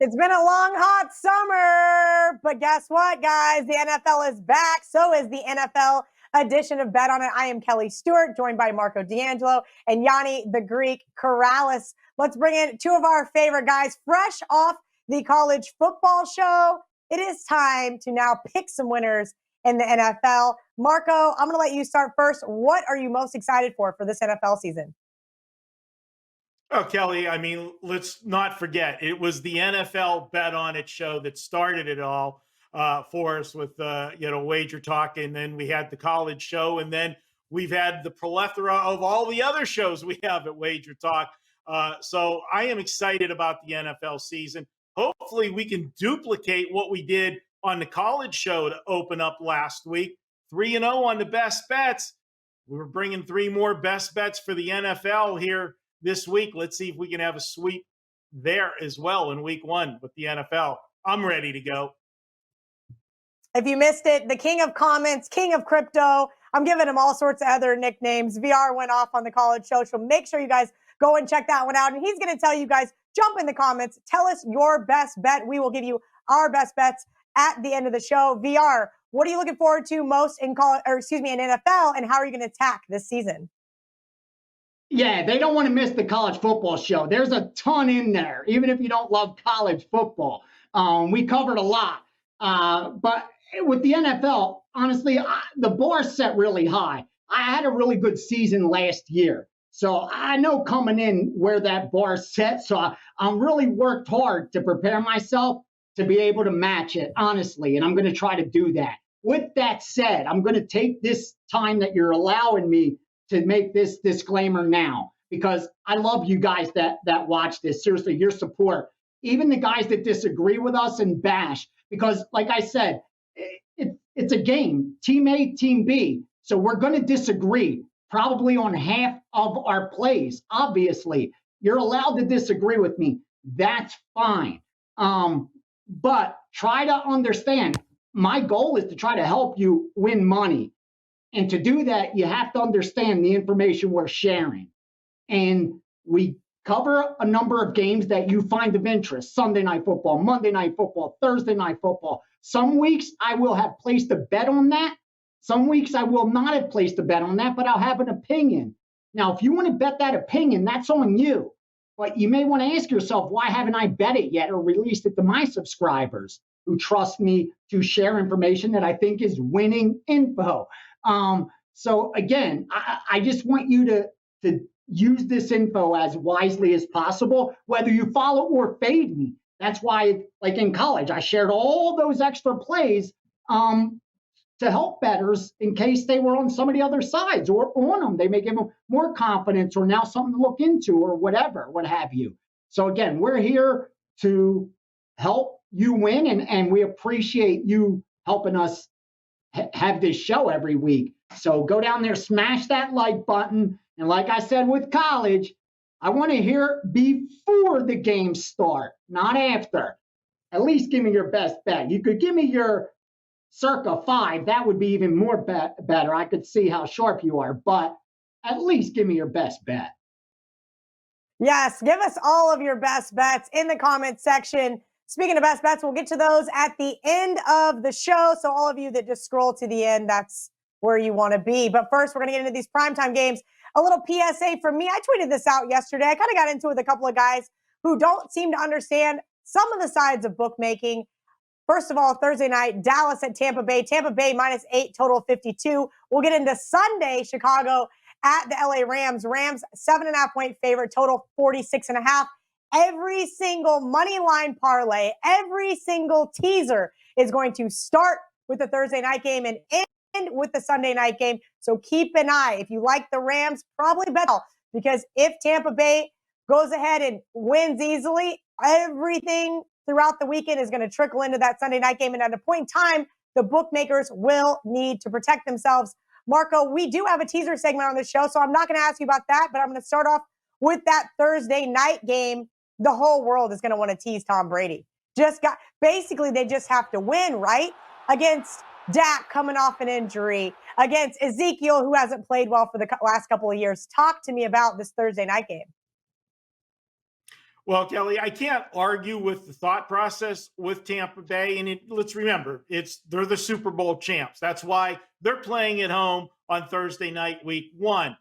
It's been a long, hot summer, but guess what, guys? The NFL is back. So is the NFL edition of Bet On It. I am Kelly Stewart, joined by Marco D'Angelo and Gianni the Greek Corrales. Let's bring in two of our favorite guys fresh off the college football show. It is time to now pick some winners in the NFL. Marco, I'm going to let you start first. What are you most excited for this NFL season? Oh, Kelly, I mean, let's not forget, it was the NFL Bet On It show that started it all for us with, WagerTalk. And then we had the college show. And then we've had the plethora of all the other shows we have at WagerTalk. So I am excited about the NFL season. Hopefully we can duplicate what we did on the college show to open up last week. 3-0 on the best bets. We were bringing three more best bets for the NFL here this week. Let's see if we can have a sweep there as well in week one with the NFL. I'm ready to go. If you missed it, the king of comments, king of crypto, I'm giving him all sorts of other nicknames. VR went off on the college show, so make sure you guys go and check that one out. And he's going to tell you guys, jump in the comments, tell us your best bet. We will give you our best bets at the end of the show. VR, what are you looking forward to most in college, in NFL, and how are you going to attack this season? Yeah, they don't want to miss the college football show. There's a ton in there, even if you don't love college football. We covered a lot. But with the NFL, honestly, the bar's set really high. I had a really good season last year. So I know coming in where that bar's set. So I'm really worked hard to prepare myself to be able to match it, honestly. And I'm going to try to do that. With that said, I'm going to take this time that you're allowing me to make this disclaimer now, because I love you guys that watch this. Seriously, your support, even the guys that disagree with us and bash, because like I said, it's a game, team A, team B. So we're going to disagree probably on half of our plays. Obviously, you're allowed to disagree with me. That's fine. But try to understand, my goal is to try to help you win money. And to do that, you have to understand the information we're sharing. And we cover a number of games that you find of interest: Sunday night football, Monday night football, Thursday night football. Some weeks I will have placed a bet on that. Some weeks I will not have placed a bet on that, but I'll have an opinion. Now, if you want to bet that opinion, that's on you. But you may want to ask yourself, why haven't I bet it yet or released it to my subscribers who trust me to share information that I think is winning info? So again, I just want you to use this info as wisely as possible, whether you follow or fade me. That's why, like in college, I shared all those extra plays to help bettors in case they were on some of the other sides or on them. They may give them more confidence or now something to look into or whatever, what have you. So again, we're here to help you win, and we appreciate you helping us have this show every week. So go down there, smash that like button. And like I said with college, I want to hear before the games start, not after. At least give me your best bet. You could give me your circa 5. That would be even more better. I could see how sharp you are, but at least give me your best bet. Yes, give us all of your best bets in the comment section. Speaking of best bets, we'll get to those at the end of the show. So all of you that just scroll to the end, that's where you want to be. But first, we're going to get into these primetime games. A little PSA from me. I tweeted this out yesterday. I kind of got into it with a couple of guys who don't seem to understand some of the sides of bookmaking. First of all, Thursday night, Dallas at Tampa Bay. Tampa Bay -8, total 52. We'll get into Sunday, Chicago at the LA Rams. Rams 7.5-point favorite, total 46.5. Every single money line parlay, every single teaser is going to start with the Thursday night game and end with the Sunday night game. So keep an eye. If you like the Rams, probably bet, because if Tampa Bay goes ahead and wins easily, everything throughout the weekend is going to trickle into that Sunday night game. And at a point in time, the bookmakers will need to protect themselves. Marco, we do have a teaser segment on this show, so I'm not going to ask you about that, but I'm going to start off with that Thursday night game. The whole world is going to want to tease Tom Brady. Basically, they just have to win, right? Against Dak coming off an injury, against Ezekiel, who hasn't played well for the last couple of years. Talk to me about this Thursday night game. Well, Kelly, I can't argue with the thought process with Tampa Bay. And let's remember, they're the Super Bowl champs. That's why they're playing at home on Thursday night, week one.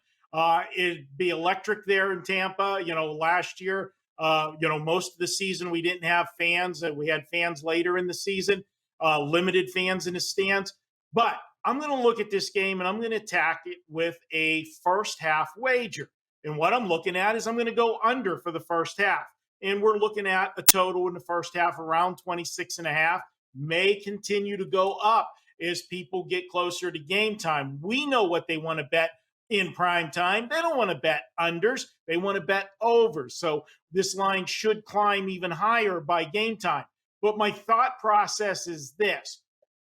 It'd be electric there in Tampa. Last year, most of the season we didn't have fans. We had fans later in the season, limited fans in the stands. But I'm going to look at this game and I'm going to attack it with a first half wager. And what I'm looking at is I'm going to go under for the first half. And we're looking at a total in the first half around 26.5, may continue to go up as people get closer to game time. We know what they want to bet in prime time. They don't want to bet unders. They want to bet overs. So this line should climb even higher by game time. But my thought process is this.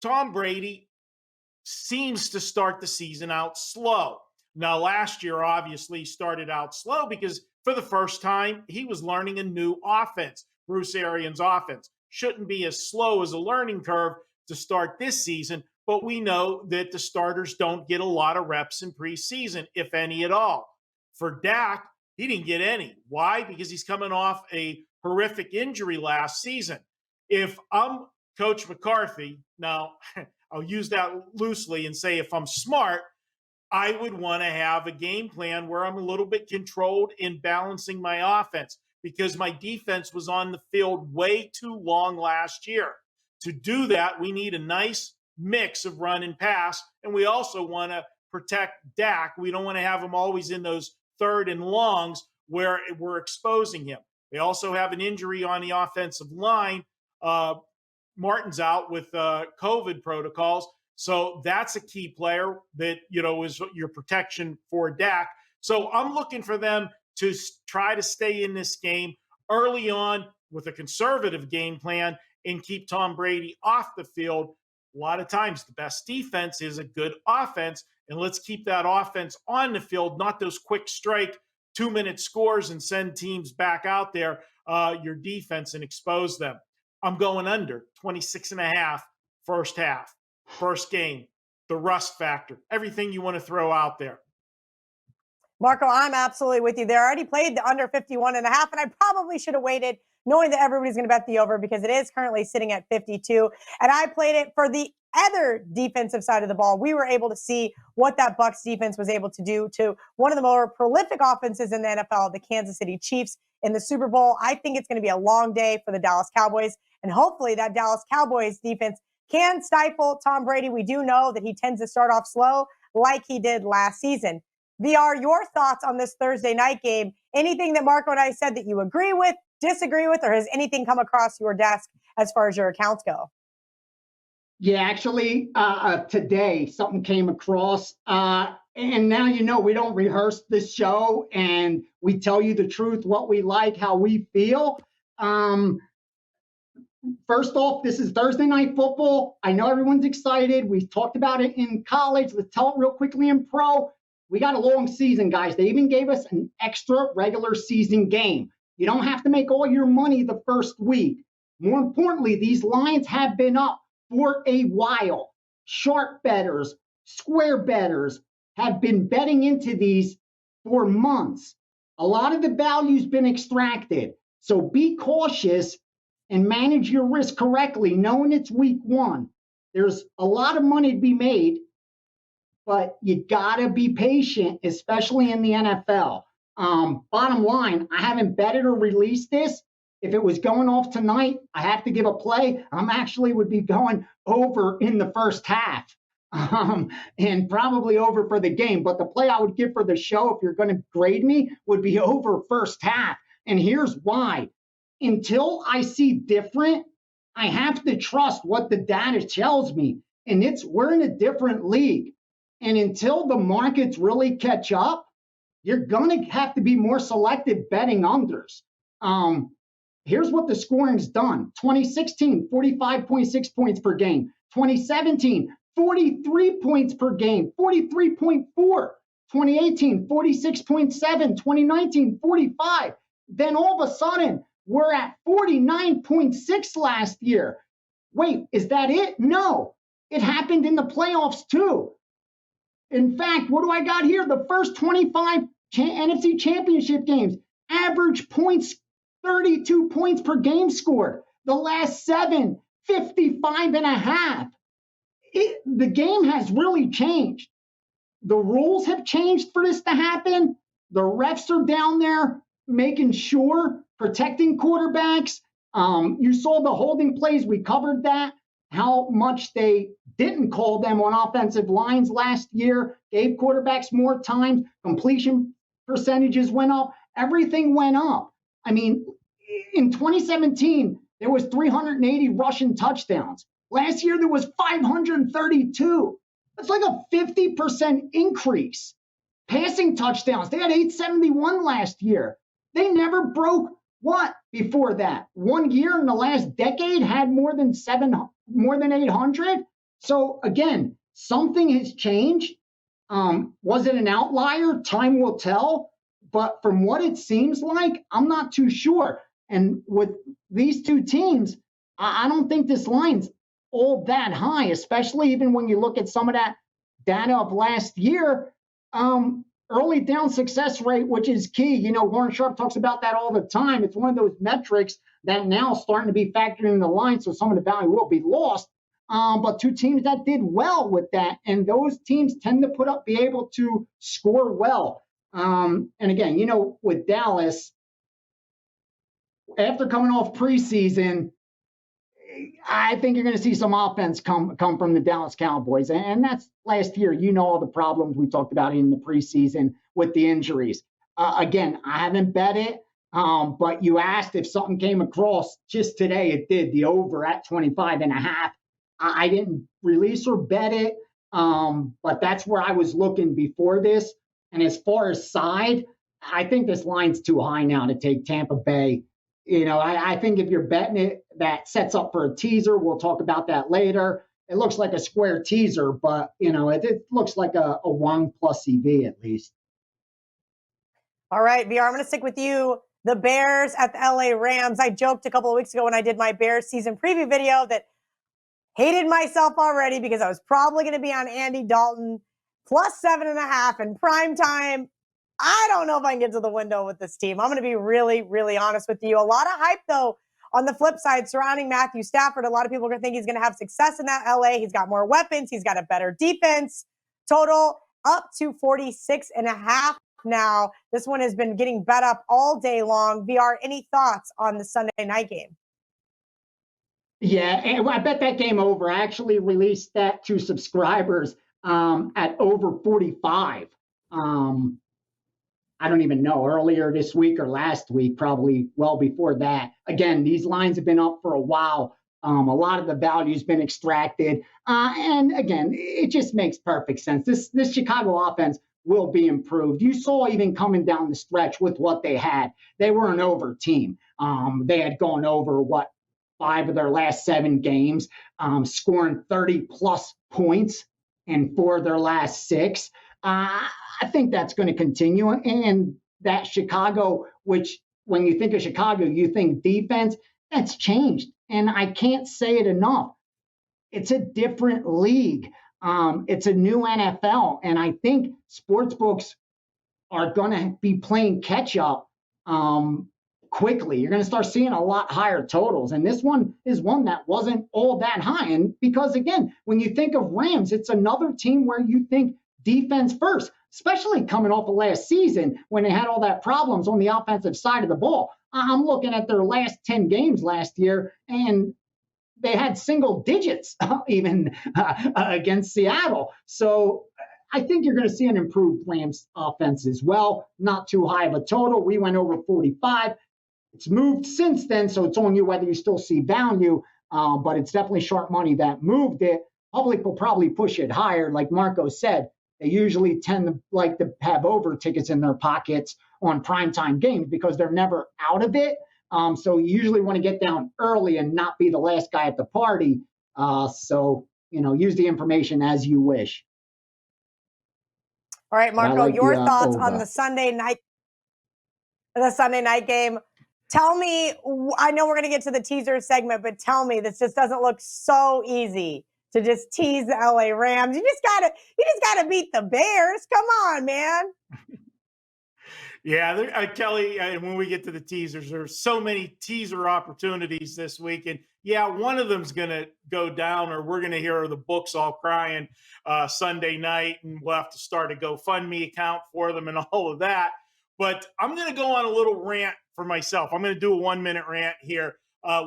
Tom Brady seems to start the season out slow. Now, last year, obviously, started out slow because for the first time, he was learning a new offense. Bruce Arians' offense shouldn't be as slow as a learning curve to start this season, but we know that the starters don't get a lot of reps in preseason, if any at all. For Dak, he didn't get any. Why? Because he's coming off a horrific injury last season. If I'm Coach McCarthy, now I'll use that loosely and say if I'm smart, I would want to have a game plan where I'm a little bit controlled in balancing my offense because my defense was on the field way too long last year. To do that, we need a nice mix of run and pass, and we also want to protect Dak. We don't want to have him always in those third and longs where we're exposing him. They also have an injury on the offensive line. Martin's out with COVID protocols. So that's a key player that, is your protection for Dak. So I'm looking for them to try to stay in this game early on with a conservative game plan and keep Tom Brady off the field. A lot of times the best defense is a good offense, and let's keep that offense on the field, not those quick strike 2-minute scores and send teams back out there, your defense, and expose them. I'm going under 26.5 first half. First game, the rust factor, everything you want to throw out there. Marco, I'm absolutely with you there. I already played the under 51.5, and I probably should have waited knowing that everybody's going to bet the over because it is currently sitting at 52. And I played it for the other defensive side of the ball. We were able to see what that Bucs defense was able to do to one of the more prolific offenses in the NFL, the Kansas City Chiefs, in the Super Bowl. I think it's going to be a long day for the Dallas Cowboys, and hopefully that Dallas Cowboys defense can stifle Tom Brady. We do know that he tends to start off slow like he did last season. VR, your thoughts on this Thursday night game? Anything that Marco and I said that you agree with, disagree with, or has anything come across your desk as far as your accounts go? Yeah, actually, today something came across. And now, we don't rehearse this show and we tell you the truth, what we like, how we feel. First off, this is Thursday Night Football. I know everyone's excited. We've talked about it in college. Let's tell it real quickly in pro. We got a long season, guys. They even gave us an extra regular season game. You don't have to make all your money the first week. More importantly, these lines have been up for a while. Sharp bettors, square bettors have been betting into these for months. A lot of the value's been extracted. So be cautious and manage your risk correctly, knowing it's week one. There's a lot of money to be made, but you gotta be patient, especially in the NFL. Bottom line, I haven't betted or released this. If it was going off tonight, I have to give a play. I'm actually would be going over in the first half, and probably over for the game. But the play I would give for the show, if you're going to grade me, would be over first half. And here's why. Until I see different, I have to trust what the data tells me. And we're in a different league. And until the markets really catch up, you're going to have to be more selective betting unders. Here's what the scoring's done. 2016, 45.6 points per game. 2017, 43 points per game, 43.4. 2018, 46.7. 2019, 45. Then all of a sudden, we're at 49.6 last year. Wait, is that it? No, it happened in the playoffs too. In fact, what do I got here? The first 25 NFC Championship games, average points 32 points per game scored. The last 7, 55.5. The game has really changed. The rules have changed for this to happen. The refs are down there making sure, protecting quarterbacks. You saw the holding plays. We covered that, how much they didn't call them on offensive lines last year, gave quarterbacks more time, completion percentages went up, everything went up. I mean, in 2017, there was 380 rushing touchdowns. Last year, there was 532. That's like a 50% increase. Passing touchdowns, they had 871 last year. They never broke what before that? 1 year in the last decade had more than 800. So again, something has changed. Was it an outlier? Time will tell. But from what it seems like, I'm not too sure. And with these two teams, I don't think this line's all that high, especially even when you look at some of that data of last year. Early down success rate, which is key. You know, Warren Sharp talks about that all the time. It's one of those metrics that now starting to be factored in the line, so some of the value will be lost. But two teams that did well with that, and those teams tend to be able to score well. And again, you know, with Dallas, after coming off preseason, I think you're going to see some offense come from the Dallas Cowboys. And that's last year. You know all the problems we talked about in the preseason with the injuries. Again, I haven't bet it, but you asked if something came across just today. It did. The over at 25.5. I didn't release or bet it, but that's where I was looking before this. And as far as side, I think this line's too high now to take Tampa Bay. You know, I think if you're betting it, that sets up for a teaser. We'll talk about that later. It looks like a square teaser, but, you know, it looks like a 1+ EV at least. All right, VR, I'm going to stick with you. The Bears at the LA Rams. I joked a couple of weeks ago when I did my Bears season preview video that hated myself already because I was probably going to be on Andy Dalton +7.5 in prime time. I don't know if I can get to the window with this team. I'm going to be really, really honest with you. A lot of hype, though, on the flip side surrounding Matthew Stafford. A lot of people are going to think he's going to have success in that LA. He's got more weapons. He's got a better defense. Total up to 46.5 now. This one has been getting bet up all day long. VR, any thoughts on the Sunday night game? Yeah, I bet that game over. I actually released that to subscribers at over 45. I don't even know, earlier this week or last week, probably well before that. Again, these lines have been up for a while. A lot of the value's been extracted. And again, it just makes perfect sense. This Chicago offense will be improved. You saw even coming down the stretch with what they had. They were an over team. They had gone over, 5 of their last 7 games, scoring 30-plus points in 4 of their last 6. I think that's going to continue. And that Chicago, which when you think of Chicago, you think defense, that's changed. And I can't say it enough. It's a different league. It's a new NFL. And I think sportsbooks are going to be playing catch up quickly. You're going to start seeing a lot higher totals. And this one is one that wasn't all that high. And because, again, when you think of Rams, it's another team where you think defense first, especially coming off of last season when they had all that problems on the offensive side of the ball. I'm looking at their last 10 games last year, and they had single digits even against Seattle. So I think you're going to see an improved Rams offense as well. Not too high of a total. We went over 45. It's moved since then, so it's on you whether you still see value, but it's definitely sharp money that moved it. Public will probably push it higher. Like Marco said, they usually tend to like to have over tickets in their pockets on primetime games because they're never out of it. So you usually want to get down early and not be the last guy at the party. So, use the information as you wish. All right, Marco, your thoughts on the Sunday night game. Tell me, I know we're going to get to the teaser segment, but tell me, this just doesn't look so easy to just tease the LA Rams. You just gotta beat the Bears. Come on, man. Yeah, Kelly, when we get to the teasers, there's so many teaser opportunities this week. And yeah, one of them's going to go down, or we're going to hear the Bucs all crying Sunday night, and we'll have to start a GoFundMe account for them and all of that. But I'm going to go on a little rant for myself. I'm going to do a 1-minute rant here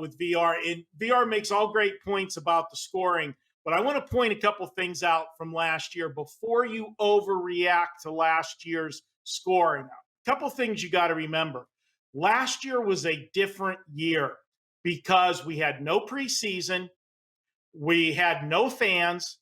with VR. And VR makes all great points about the scoring. But I want to point a couple things out from last year before you overreact to last year's scoring. Couple things you got to remember. Last year was a different year because we had no preseason, we had no fans.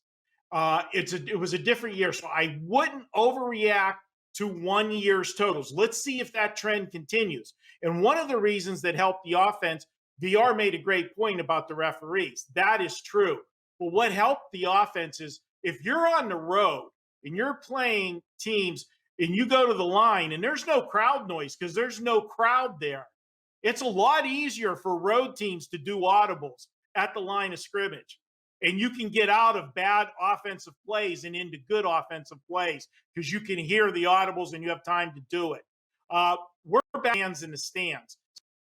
It was a different year, so I wouldn't overreact to 1 year's totals. Let's see if that trend continues. And one of the reasons that helped the offense, VR made a great point about the referees. That is true. But what helped the offense is if you're on the road and you're playing teams and you go to the line and there's no crowd noise because there's no crowd there, it's a lot easier for road teams to do audibles at the line of scrimmage. And you can get out of bad offensive plays and into good offensive plays because you can hear the audibles and you have time to do it. We're fans in the stands.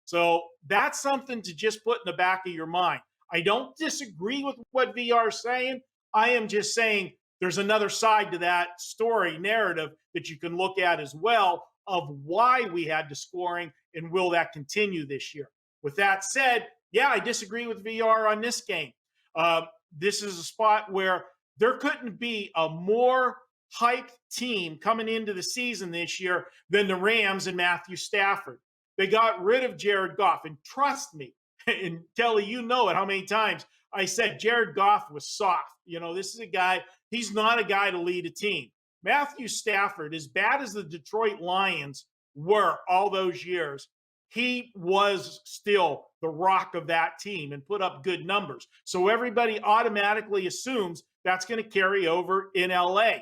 So that's something to just put in the back of your mind. I don't disagree with what VR is saying. I am just saying there's another side to that story narrative that you can look at as well of why we had the scoring and will that continue this year. With that said, yeah, I disagree with VR on this game. This is a spot where there couldn't be a more hyped team coming into the season this year than the Rams and Matthew Stafford. They got rid of Jared Goff, and trust me, and Kelly, you know it, how many times I said Jared Goff was soft. You know, this is a guy, he's not a guy to lead a team. Matthew Stafford, as bad as the Detroit Lions were all those years, he was still the rock of that team and put up good numbers. So everybody automatically assumes that's going to carry over in LA.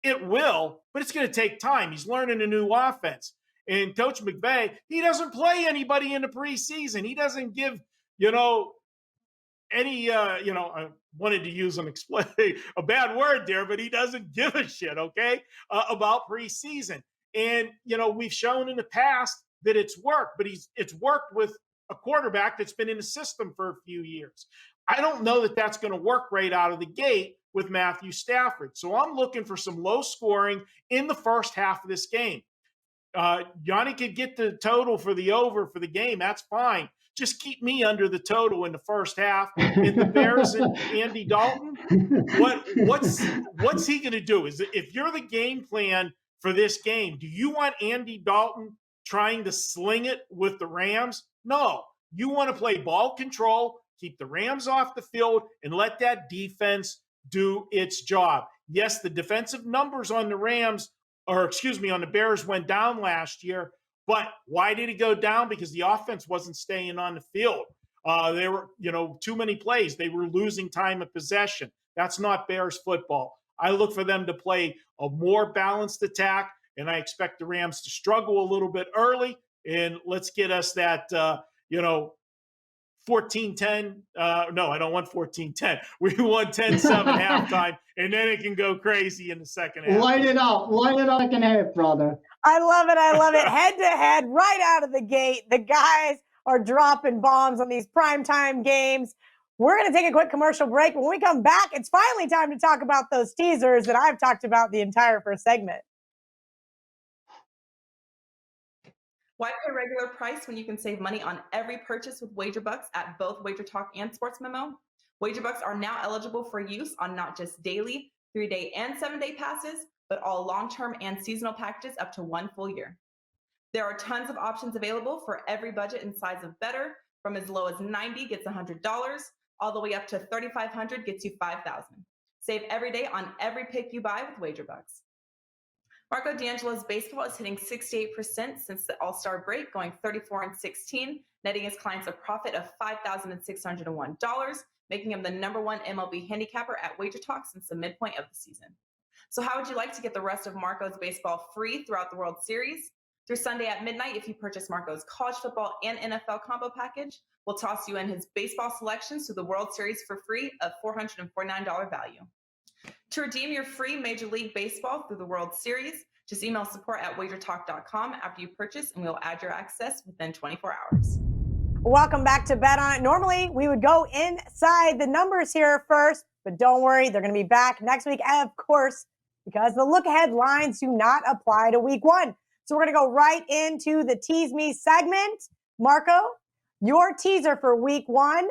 It will, but it's going to take time. He's learning a new offense. And Coach McVay, he doesn't play anybody in the preseason. He doesn't give, any, I wanted to use a bad word there, but he doesn't give a shit, okay, about preseason. And, we've shown in the past that it's worked, but it's worked with a quarterback that's been in the system for a few years. I don't know that that's going to work right out of the gate with Matthew Stafford. So I'm looking for some low scoring in the first half of this game. Gianni could get the total for the over for the game. That's fine. Just keep me under the total in the first half. In the Bears and Andy Dalton, what's he going to do? If you're the game plan for this game, do you want Andy Dalton trying to sling it with the Rams? No. You want to play ball control, keep the Rams off the field, and let that defense do its job. Yes, the defensive numbers on the on the Bears went down last year, but why did it go down? Because the offense wasn't staying on the field. They were, too many plays. They were losing time of possession. That's not Bears football. I look for them to play a more balanced attack, and I expect the Rams to struggle a little bit early. And let's get us that, 14-10. No, I don't want 14-10. We want 10-7 halftime, and then it can go crazy in the second half. Light it up second half, brother. I love it. Head to head, right out of the gate. The guys are dropping bombs on these primetime games. We're going to take a quick commercial break. When we come back, it's finally time to talk about those teasers that I've talked about the entire first segment. Why pay regular price when you can save money on every purchase with WagerBucks at both WagerTalk and Sports Memo? WagerBucks are now eligible for use on not just daily, 3-day, and 7-day passes, but all long-term and seasonal packages up to 1 full year. There are tons of options available for every budget and size of better, from as low as $90 gets $100, all the way up to $3,500 gets you $5,000. Save every day on every pick you buy with WagerBucks. Marco D'Angelo's baseball is hitting 68% since the All-Star break, going 34-16, netting his clients a profit of $5,601, making him the #1 MLB handicapper at WagerTalk since the midpoint of the season. So how would you like to get the rest of Marco's baseball free throughout the World Series? Through Sunday at midnight, if you purchase Marco's college football and NFL combo package, we'll toss you in his baseball selections through the World Series for free, a $449 value. To redeem your free Major League Baseball through the World Series, Just email support@wagertalk.com after you purchase, and we'll add your access within 24 hours. Welcome back to Bet On It. Normally, we would go inside the numbers here first, but don't worry, they're going to be back next week, of course, because the look-ahead lines do not apply to week one. So we're going to go right into the Tease Me segment. Marco, your teaser for week one.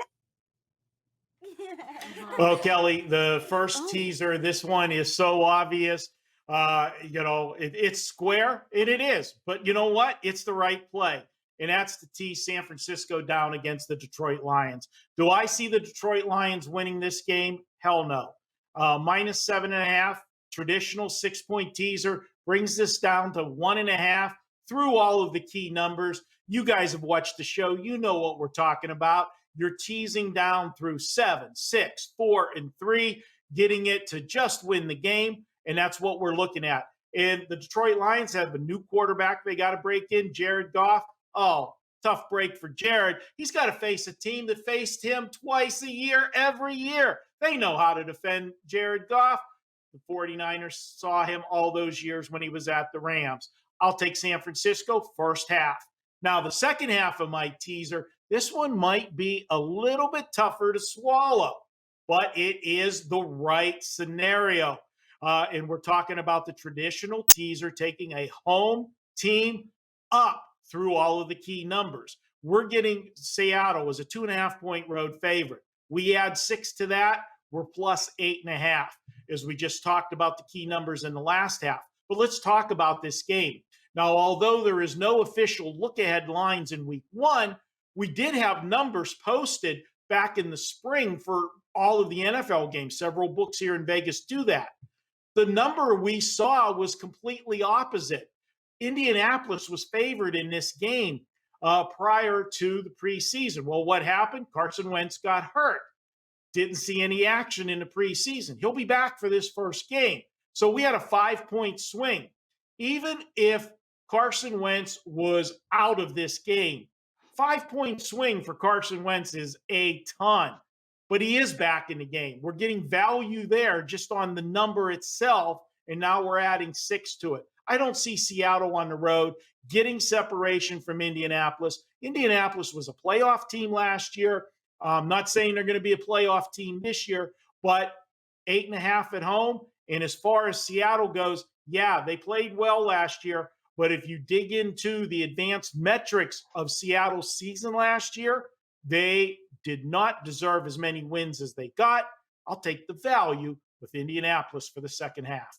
Well, Kelly, the first teaser, this one is so obvious. It's square, and it is. But you know what? It's the right play. And that's to tease San Francisco down against the Detroit Lions. Do I see the Detroit Lions winning this game? Hell no. Minus 7.5, traditional 6-point teaser, brings this down to 1.5 through all of the key numbers. You guys have watched the show. You know what we're talking about. You're teasing down through 7, 6, 4, and 3, getting it to just win the game. And that's what we're looking at. And the Detroit Lions have a new quarterback they got to break in, Jared Goff. Oh, tough break for Jared. He's got to face a team that faced him twice a year, every year. They know how to defend Jared Goff. The 49ers saw him all those years when he was at the Rams. I'll take San Francisco first half. Now, the second half of my teaser, this one might be a little bit tougher to swallow, but it is the right scenario. And we're talking about the traditional teaser taking a home team up through all of the key numbers. We're getting Seattle as a 2.5-point road favorite. We add 6 to that, we're plus 8.5, as we just talked about the key numbers in the last half. But let's talk about this game. Now, although there is no official look-ahead lines in week one, we did have numbers posted back in the spring for all of the NFL games. Several books here in Vegas do that. The number we saw was completely opposite. Indianapolis was favored in this game prior to the preseason. Well, what happened? Carson Wentz got hurt. Didn't see any action in the preseason. He'll be back for this first game. So we had a 5-point swing. Even if Carson Wentz was out of this game, 5-point swing for Carson Wentz is a ton. But he is back in the game. We're getting value there just on the number itself, and now we're adding 6 to it. I don't see Seattle on the road getting separation from Indianapolis. Indianapolis was a playoff team last year. I'm not saying they're going to be a playoff team this year, but 8.5 at home. And as far as Seattle goes, yeah, they played well last year. But if you dig into the advanced metrics of Seattle's season last year, they did not deserve as many wins as they got. I'll take the value with Indianapolis for the second half.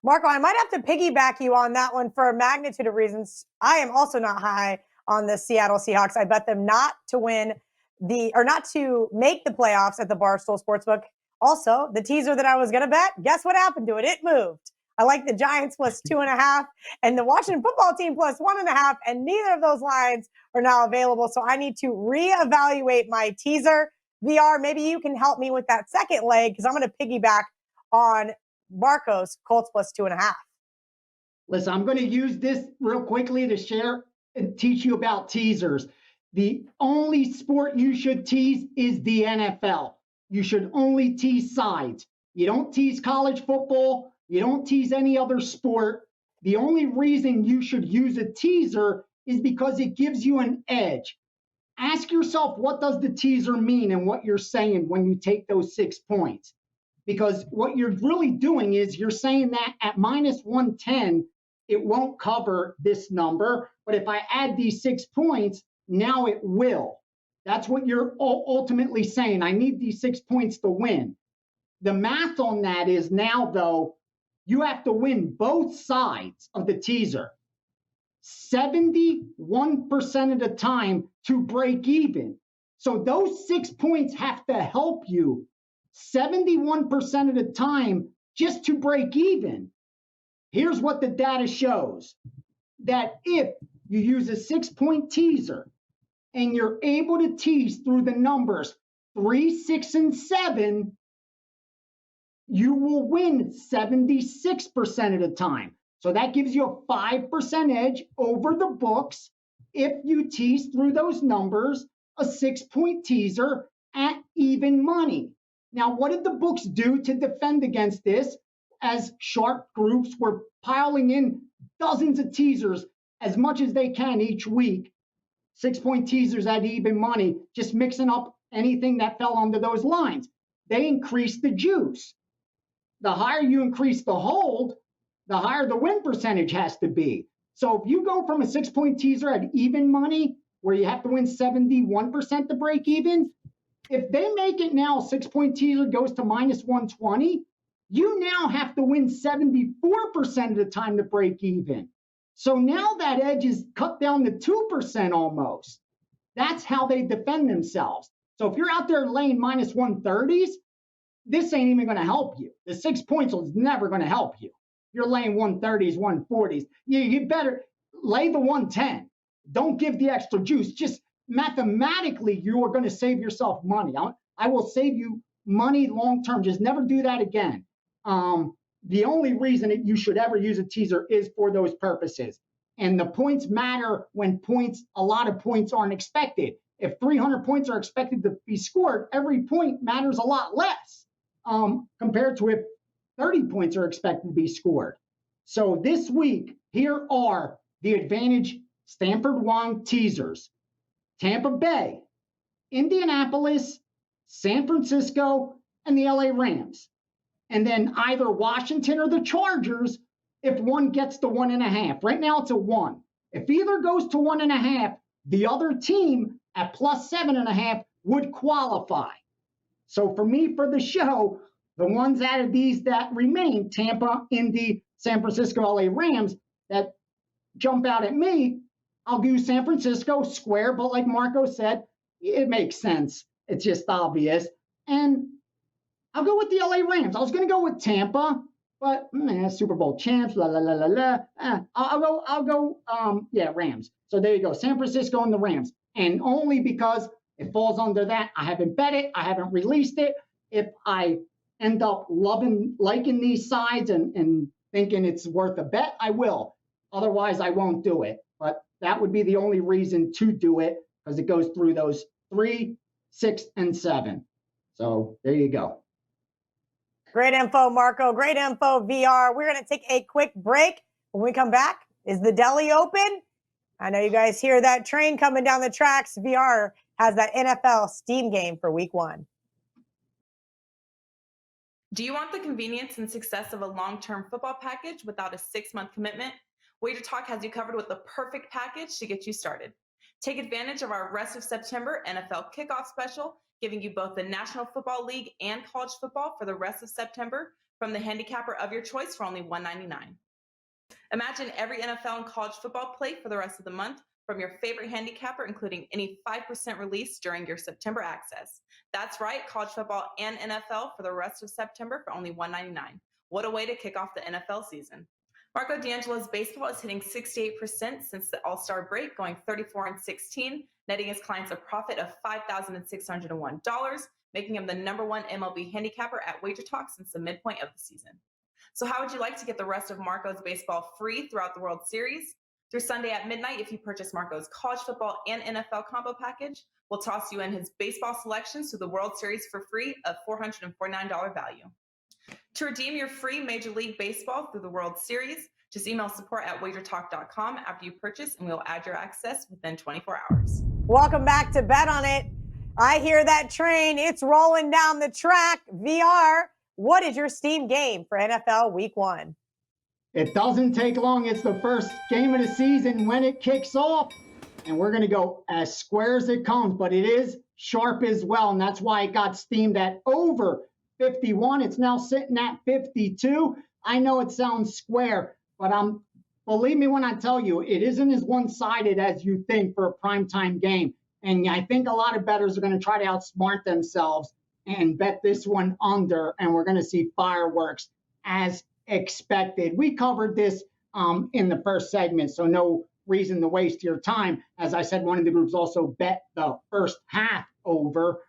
Marco, I might have to piggyback you on that one for a magnitude of reasons. I am also not high on the Seattle Seahawks. I bet them not to not to make the playoffs at the Barstool Sportsbook. Also, the teaser that I was going to bet, guess what happened to it? It moved. I like the Giants plus 2.5 and the Washington football team plus 1.5, and neither of those lines are now available. So I need to reevaluate my teaser. VR, maybe you can help me with that second leg because I'm going to piggyback on Marco's Colts plus 2.5. Listen, I'm going to use this real quickly to share and teach you about teasers. The only sport you should tease is the NFL. You should only tease sides. You don't tease college football. You don't tease any other sport. The only reason you should use a teaser is because it gives you an edge. Ask yourself, what does the teaser mean and what you're saying when you take those 6 points? Because what you're really doing is you're saying that at minus 110, it won't cover this number. But if I add these 6 points, now it will. That's what you're ultimately saying. I need these 6 points to win. The math on that is now, though, you have to win both sides of the teaser 71% of the time to break even. So those 6 points have to help you 71% of the time just to break even. Here's what the data shows. That if you use a 6-point teaser and you're able to tease through the numbers 3, 6, and 7, you will win 76% of the time. So that gives you a 5% edge over the books if you tease through those numbers, a 6-point teaser at even money. Now, what did the books do to defend against this? as sharp groups were piling in dozens of teasers, as much as they can each week, 6-point teasers at even money, just mixing up anything that fell under those lines. They increase the juice. The higher you increase the hold, the higher the win percentage has to be. So if you go from a 6-point teaser at even money, where you have to win 71% to break even, if they make it now, 6-point teaser goes to minus 120, you now have to win 74% of the time to break even. So now that edge is cut down to 2% almost. That's how they defend themselves. So if you're out there laying minus 130s, this ain't even going to help you. The 6 points is never going to help you. You're laying 130s, 140s. You better lay the 110. Don't give the extra juice. Just mathematically, you are going to save yourself money. I will save you money long term. Just never do that again. The only reason that you should ever use a teaser is for those purposes. And the points matter when a lot of points aren't expected. If 300 points are expected to be scored, every point matters a lot less compared to if 30 points are expected to be scored. So this week, here are the advantage Stanford Wong teasers: Tampa Bay, Indianapolis, San Francisco, and the LA Rams. And then either Washington or the Chargers if one gets to 1.5. Right now it's a 1. If either goes to 1.5, the other team at plus 7.5 would qualify. So for me, for the show, the ones out of these that remain, Tampa, Indy, San Francisco, LA Rams, that jump out at me, I'll do San Francisco square, but like Marco said, it makes sense. It's just obvious. And I'll go with the LA Rams. I was going to go with Tampa, but Super Bowl champs, I'll go, Rams. So there you go, San Francisco and the Rams. And only because it falls under that, I haven't bet it, I haven't released it. If I end up liking these sides and thinking it's worth a bet, I will. Otherwise, I won't do it. But that would be the only reason to do it, because it goes through those 3, 6, and 7. So there you go. Great info, Marco. Great info, VR. We're going to take a quick break. When we come back, is the deli open? I know you guys hear that train coming down the tracks. VR has that NFL Steam game for week 1. Do you want the convenience and success of a long-term football package without a 6-month commitment? WagerTalk has you covered with the perfect package to get you started. Take advantage of our rest of September NFL kickoff special, giving you both the National Football League and college football for the rest of September from the handicapper of your choice for only $1.99. Imagine every NFL and college football play for the rest of the month from your favorite handicapper, including any 5% release during your September access. That's right, college football and NFL for the rest of September for only $1.99. What a way to kick off the NFL season. Marco D'Angelo's baseball is hitting 68% since the All-Star break, going 34-16, netting his clients a profit of $5,601, making him the #1 MLB handicapper at WagerTalk since the midpoint of the season. So how would you like to get the rest of Marco's baseball free throughout the World Series? Through Sunday at midnight, if you purchase Marco's college football and NFL combo package, we'll toss you in his baseball selections through the World Series for free of $449 value. To redeem your free Major League Baseball through the World Series, just email support@wagertalk.com after you purchase, and we'll add your access within 24 hours. Welcome back to Bet On It. I hear that train. It's rolling down the track. VR, what is your Steam game for NFL Week 1? It doesn't take long. It's the first game of the season when it kicks off. And we're going to go as square as it comes, but it is sharp as well. And that's why it got steamed at over 51. It's now sitting at 52. I know it sounds square, but believe me when I tell you, it isn't as one-sided as you think for a primetime game. And I think a lot of bettors are going to try to outsmart themselves and bet this one under, and we're going to see fireworks as expected. We covered this in the first segment, so no reason to waste your time. As I said, one of the groups also bet the first half over.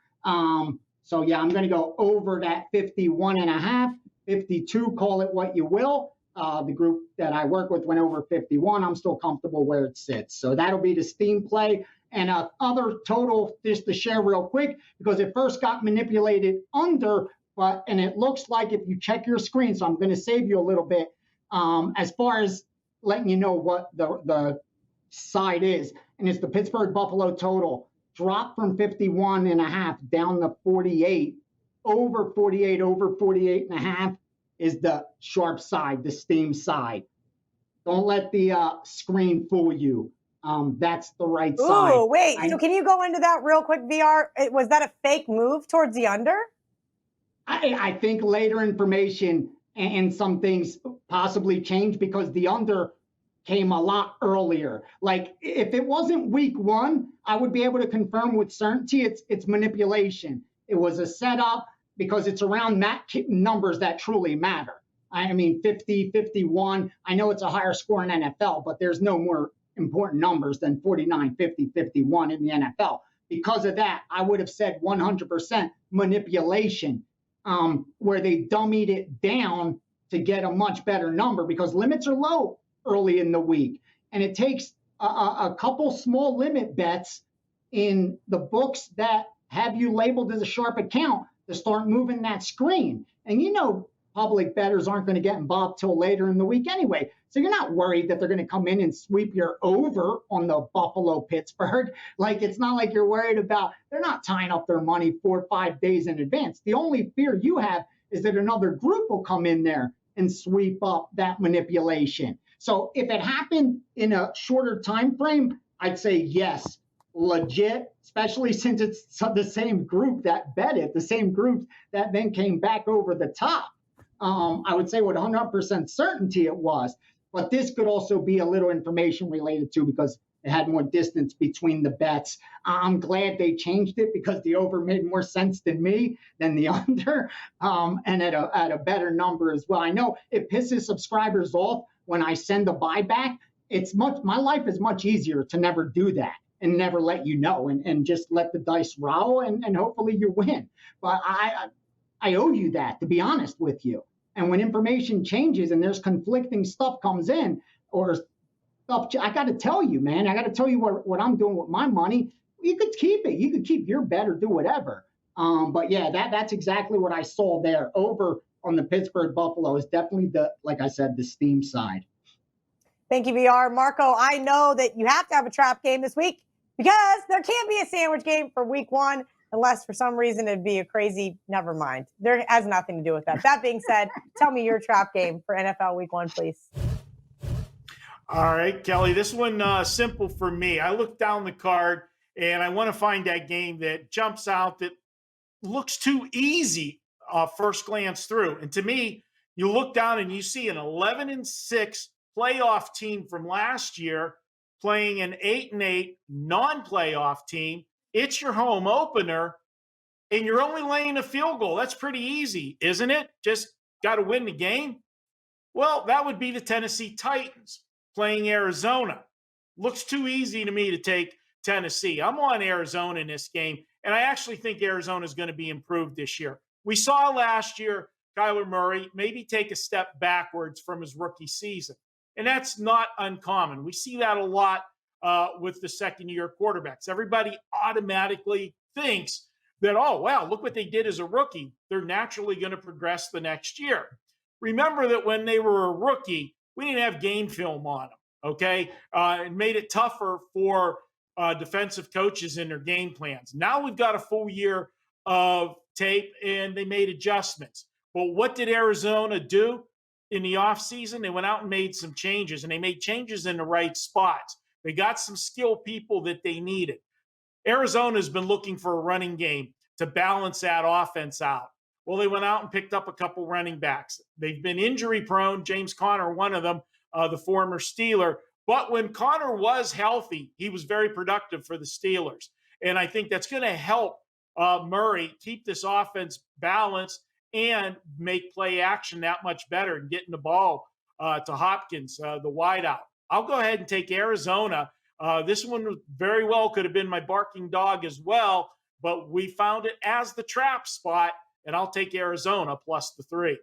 So yeah, I'm going to go over that 51.5, 52, call it what you will. The group that I work with went over 51. I'm still comfortable where it sits. So that'll be the Steam play. And other total, just to share real quick, because it first got manipulated under and it looks like if you check your screen, so I'm going to save you a little bit as far as letting you know what the side is, and it's the Pittsburgh Buffalo total dropped from 51.5 down to 48. Over 48, over 48.5 is the sharp side, the steam side. Don't let the screen fool you. That's the right side. Ooh, wait. So can you go into that real quick, VR? Was that a fake move towards the under? I think later information and some things possibly changed because the under came a lot earlier. Like if it wasn't week 1, I would be able to confirm with certainty it's manipulation. It was a setup because it's around numbers that truly matter. I mean, 50, 51. I know it's a higher score in NFL, but there's no more important numbers than 49, 50, 51 in the NFL. Because of that, I would have said 100% manipulation, where they dummied it down to get a much better number because limits are low early in the week. And it takes a couple small limit bets in the books that have you labeled as a sharp account to start moving that screen. And public bettors aren't going to get involved till later in the week anyway. So you're not worried that they're going to come in and sweep your over on the Buffalo-Pittsburgh. Like, it's not like you're worried about, they're not tying up their money 4 or 5 days in advance. The only fear you have is that another group will come in there and sweep up that manipulation. So if it happened in a shorter time frame, I'd say yes, legit, especially since it's the same group that bet it, the same groups that then came back over the top. I would say with 100% certainty it was, but this could also be a little information related to because it had more distance between the bets. I'm glad they changed it because the over made more sense to me than the under, and at a better number as well. I know it pisses subscribers off when I send a buyback. My life is much easier to never do that and never let you know and just let the dice roll and hopefully you win. But I owe you that, to be honest with you. And when information changes and there's conflicting stuff comes in or stuff, I got to tell you, man, I got to tell you what I'm doing with my money. You could keep it. You could keep your bet or do whatever. But yeah, that's exactly what I saw there. Over on the Pittsburgh Buffalo is definitely like I said, the steam side. Thank you, VR. Marco, I know that you have to have a trap game this week because there can't be a sandwich game for week 1. Unless for some reason it'd be a crazy, never mind. There has nothing to do with that. That being said, tell me your trap game for NFL week 1, please. All right, Kelly, this one simple for me. I look down the card and I want to find that game that jumps out that looks too easy first glance through. And to me, you look down and you see an 11-6 playoff team from last year playing an 8-8 non-playoff team. It's your home opener, and you're only laying a field goal. That's pretty easy, isn't it? Just got to win the game. Well, that would be the Tennessee Titans playing Arizona. Looks too easy to me to take Tennessee. I'm on Arizona in this game, and I actually think Arizona is going to be improved this year. We saw last year Kyler Murray maybe take a step backwards from his rookie season, and that's not uncommon. We see that a lot with the second-year quarterbacks. Everybody automatically thinks that, oh, wow, look what they did as a rookie. They're naturally going to progress the next year. Remember that when they were a rookie, we didn't have game film on them, okay? It made it tougher for defensive coaches in their game plans. Now we've got a full year of tape, and they made adjustments. But what did Arizona do in the offseason? They went out and made some changes, and they made changes in the right spots. They got some skilled people that they needed. Arizona's been looking for a running game to balance that offense out. Well, they went out and picked up a couple running backs. They've been injury prone. James Conner, one of them, the former Steeler. But when Conner was healthy, he was very productive for the Steelers. And I think that's going to help Murray keep this offense balanced and make play action that much better and getting the ball to Hopkins, the wideout. I'll go ahead and take Arizona. This one very well could have been my barking dog as well, but we found it as the trap spot, and I'll take Arizona plus the 3.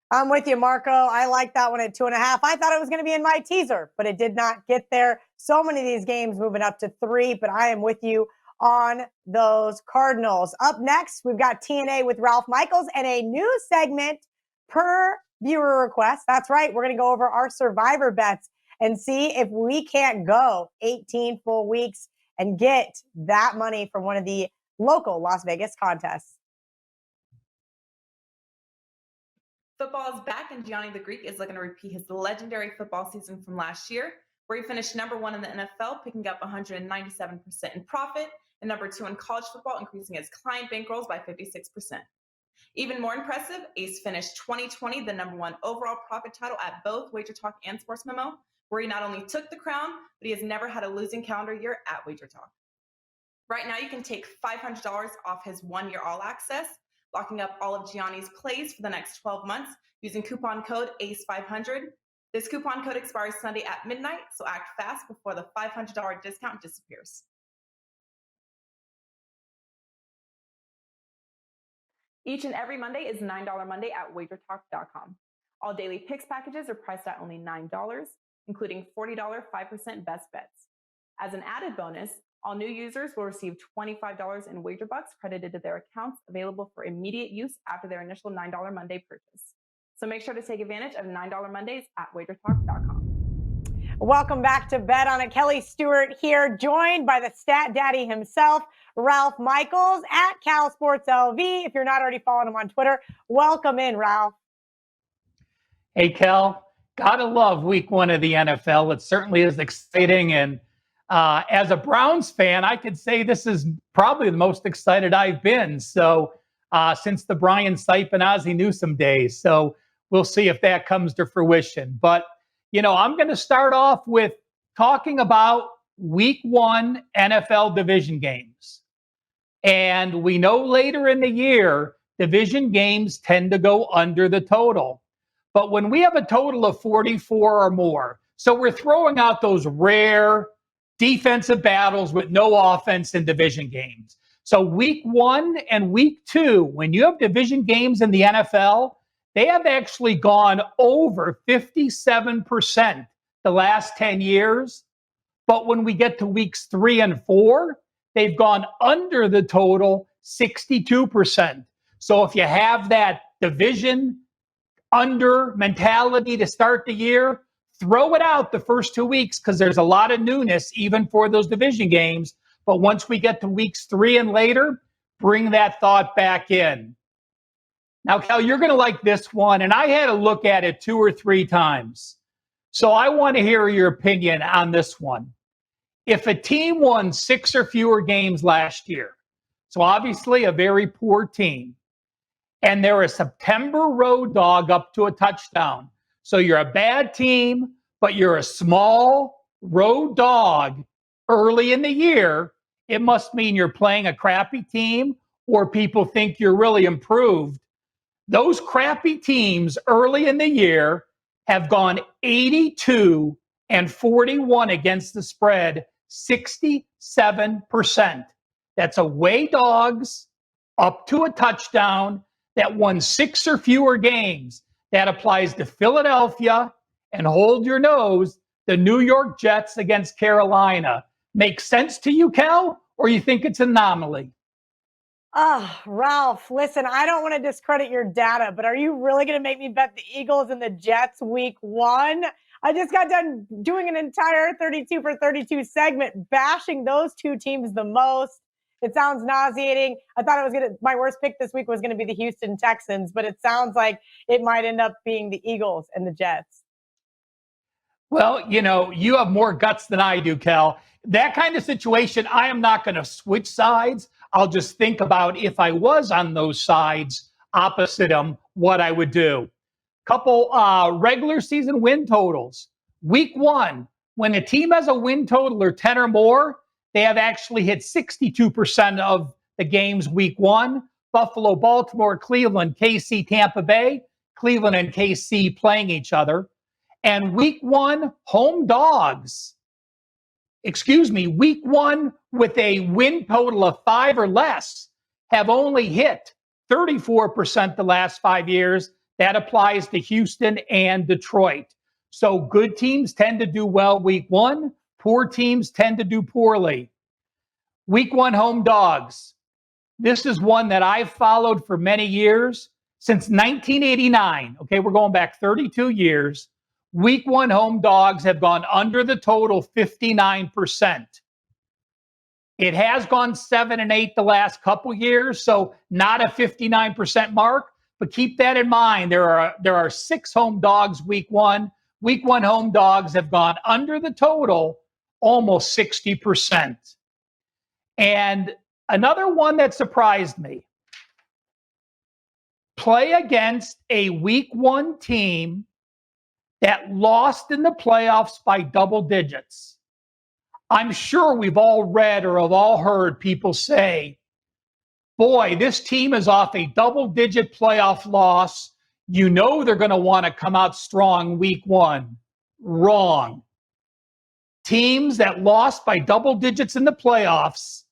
I'm with you, Marco. I like that one at 2.5. I thought it was going to be in my teaser, but it did not get there. So many of these games moving up to 3, but I am with you on those Cardinals. Up next, we've got TNA with Ralph Michaels and a new segment per viewer request. That's right. We're going to go over our survivor bets and see if we can't go 18 full weeks and get that money from one of the local Las Vegas contests. Football is back, and Gianni the Greek is looking to repeat his legendary football season from last year, where he finished #1 in the NFL, picking up 197% in profit, and #2 in college football, increasing his client bankrolls by 56%. Even more impressive, Ace finished 2020 the #1 overall profit title at both WagerTalk and Sports Memo, where he not only took the crown, but he has never had a losing calendar year at WagerTalk. Right now, you can take $500 off his 1-year all access, locking up all of Gianni's plays for the next 12 months using coupon code ACE500. This coupon code expires Sunday at midnight, so act fast before the $500 discount disappears. Each and every Monday is $9 Monday at WagerTalk.com. All daily picks packages are priced at only $9, including $40 5% best bets. As an added bonus, all new users will receive $25 in WagerBucks credited to their accounts, available for immediate use after their initial $9 Monday purchase. So make sure to take advantage of $9 Mondays at WagerTalk.com. Welcome back to Bet on It. Kelly Stewart here, joined by the stat daddy himself, Ralph Michaels at Cal Sports LV. If you're not already following him on Twitter, welcome in, Ralph. Hey, Kel, gotta love week 1 of the NFL. It certainly is exciting. And as a Browns fan, I could say this is probably the most excited I've been. So since the Brian Sipe and Ozzie Newsome days. So we'll see if that comes to fruition. But, you know, I'm going to start off with talking about week 1 NFL division games. And we know later in the year, division games tend to go under the total. But when we have a total of 44 or more, so we're throwing out those rare defensive battles with no offense in division games. So week 1 and week 2, when you have division games in the NFL, they have actually gone over 57% the last 10 years. But when we get to weeks 3 and 4, they've gone under the total 62%. So if you have that division under mentality to start the year, throw it out the first 2 weeks because there's a lot of newness even for those division games. But once we get to weeks 3 and later, bring that thought back in. Now, Cal, you're going to like this one, and I had to look at it 2 or 3 times. So I want to hear your opinion on this one. If a team won 6 or fewer games last year, so obviously a very poor team, and they're a September road dog up to a touchdown. So you're a bad team, but you're a small road dog early in the year. It must mean you're playing a crappy team or people think you're really improved. Those crappy teams early in the year have gone 82 and 41 against the spread, 67%. That's away dogs up to a touchdown that won 6 or fewer games. That applies to Philadelphia, and hold your nose, the New York Jets against Carolina. Make sense to you, Cal, or you think it's an anomaly? Ralph, listen, I don't want to discredit your data, but are you really going to make me bet the Eagles and the Jets week 1? I just got done doing an entire 32 for 32 segment bashing those 2 teams the most. It sounds nauseating. I thought my worst pick this week was going to be the Houston Texans, but it sounds like it might end up being the Eagles and the Jets. Well, you know, you have more guts than I do, Cal. That kind of situation, I am not going to switch sides. I'll just think about if I was on those sides opposite them, what I would do. Couple regular season win totals. Week 1, when a team has a win total or 10 or more, they have actually hit 62% of the games week 1. Buffalo, Baltimore, Cleveland, KC, Tampa Bay. Cleveland and KC playing each other. And week 1, home dogs. Week 1 with a win total of 5 or less have only hit 34% the last 5 years. That applies to Houston and Detroit. So good teams tend to do well week 1. Poor teams tend to do poorly. Week 1 home dogs. This is one that I've followed for many years, since 1989. Okay, we're going back 32 years. Week 1 home dogs have gone under the total 59%. It has gone 7 and 8 the last couple years, so not a 59% mark. But keep that in mind. There are 6 home dogs week 1. Week 1 home dogs have gone under the total almost 60%. And another one that surprised me. Play against a week 1 team that lost in the playoffs by double digits. I'm sure we've all read or have all heard people say, boy, this team is off a double-digit playoff loss. You know they're going to want to come out strong week 1. Wrong. Teams that lost by double digits in the playoffs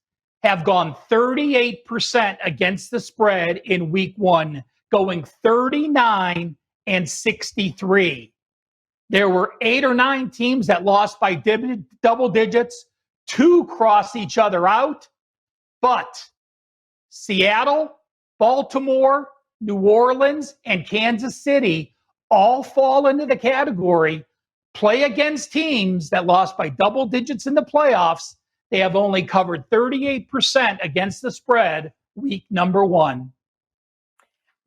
have gone 38% against the spread in week 1, going 39 and 63. There were 8 or 9 teams that lost by double digits. 2 cross each other out. But Seattle, Baltimore, New Orleans, and Kansas City all fall into the category. Play against teams that lost by double digits in the playoffs. They have only covered 38% against the spread week number 1.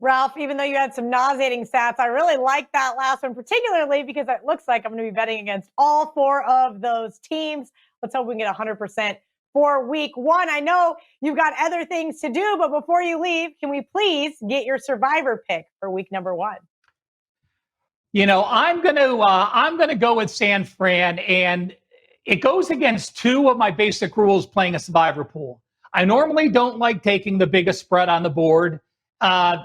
Ralph, even though you had some nauseating stats, I really like that last one, particularly because it looks like I'm going to be betting against all 4 of those teams. Let's hope we can get 100% for week 1. I know you've got other things to do, but before you leave, can we please get your survivor pick for week number 1? You know, I'm gonna go with San Fran, and it goes against 2 of my basic rules playing a survivor pool. I normally don't like taking the biggest spread on the board.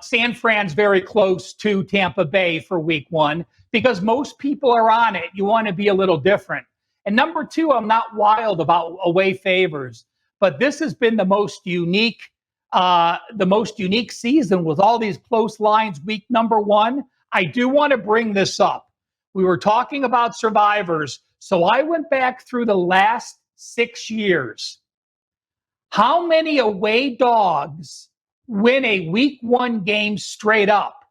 San Fran's very close to Tampa Bay for week 1 because most people are on it. You want to be a little different. And number 2, I'm not wild about away favors, but this has been the most unique season with all these close lines. Week number 1, I do want to bring this up. We were talking about survivors, so I went back through the last 6 years. How many away dogs win a week 1 game straight up?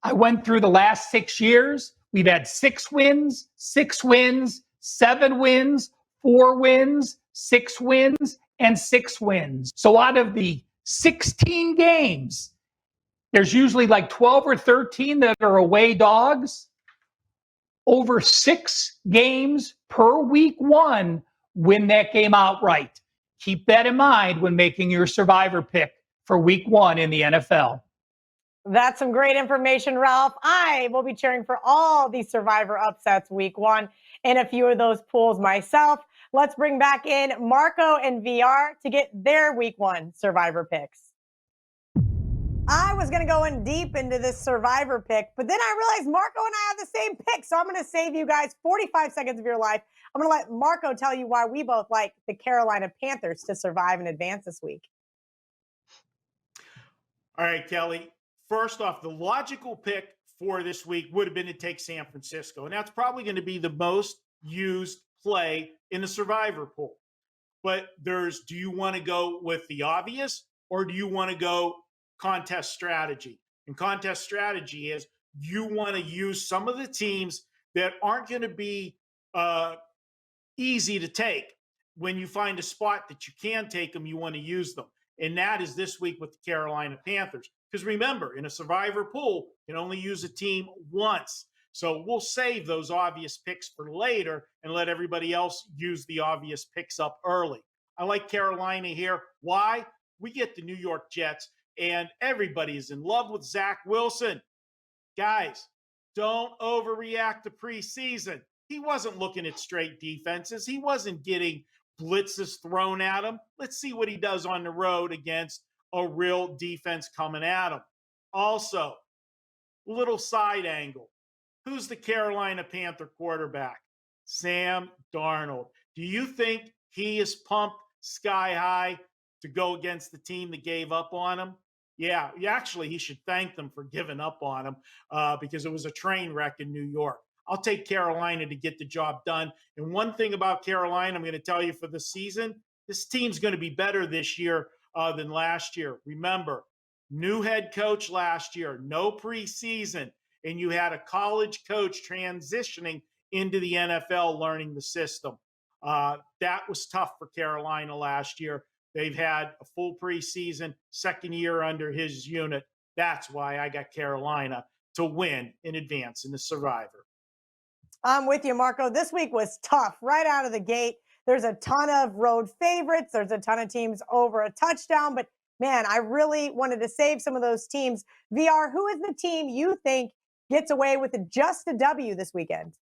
I went through the last 6 years. We've had 6 wins, 6 wins, 7 wins, 4 wins, 6 wins, and 6 wins. So out of the 16 games, there's usually like 12 or 13 that are away dogs. Over 6 games per week 1 win that game outright. Keep that in mind when making your survivor pick for week 1 in the NFL. That's some great information, Ralph. I will be cheering for all these survivor upsets week 1 in a few of those pools myself. Let's bring back in Marco and VR to get their week 1 survivor picks. I was going to go in deep into this survivor pick, but then I realized Marco and I have the same pick. So I'm going to save you guys 45 seconds of your life. I'm going to let Marco tell you why we both like the Carolina Panthers to survive and advance this week. All right, Kelly. First off, the logical pick for this week would have been to take San Francisco. And that's probably going to be the most used play in the survivor pool. But do you want to go with the obvious or do you want to go contest strategy? And contest strategy is you want to use some of the teams that aren't going to be easy to take. When you find a spot that you can take them, you want to use them. And that is this week with the Carolina Panthers. Because remember, in a survivor pool, you can only use a team once. So we'll save those obvious picks for later and let everybody else use the obvious picks up early. I like Carolina here. Why? We get the New York Jets, and everybody is in love with Zach Wilson. Guys, don't overreact to preseason. He wasn't looking at straight defenses. He wasn't getting blitzes thrown at him. Let's see what he does on the road against a real defense coming at him. Also, little side angle. Who's the Carolina Panther quarterback? Sam Darnold. Do you think he is pumped sky high to go against the team that gave up on him? Yeah, actually, he should thank them for giving up on him because it was a train wreck in New York. I'll take Carolina to get the job done. And one thing about Carolina, I'm going to tell you for the season, this team's going to be better this year than last year. Remember, new head coach last year, no preseason, and you had a college coach transitioning into the NFL, learning the system. That was tough for Carolina last year. They've had a full preseason, second year under his unit. That's why I got Carolina to win in advance in the Survivor. I'm with you, Marco. This week was tough right out of the gate. There's a ton of road favorites. There's a ton of teams over a touchdown. But, man, I really wanted to save some of those teams. VR, who is the team you think gets away with just a W this weekend?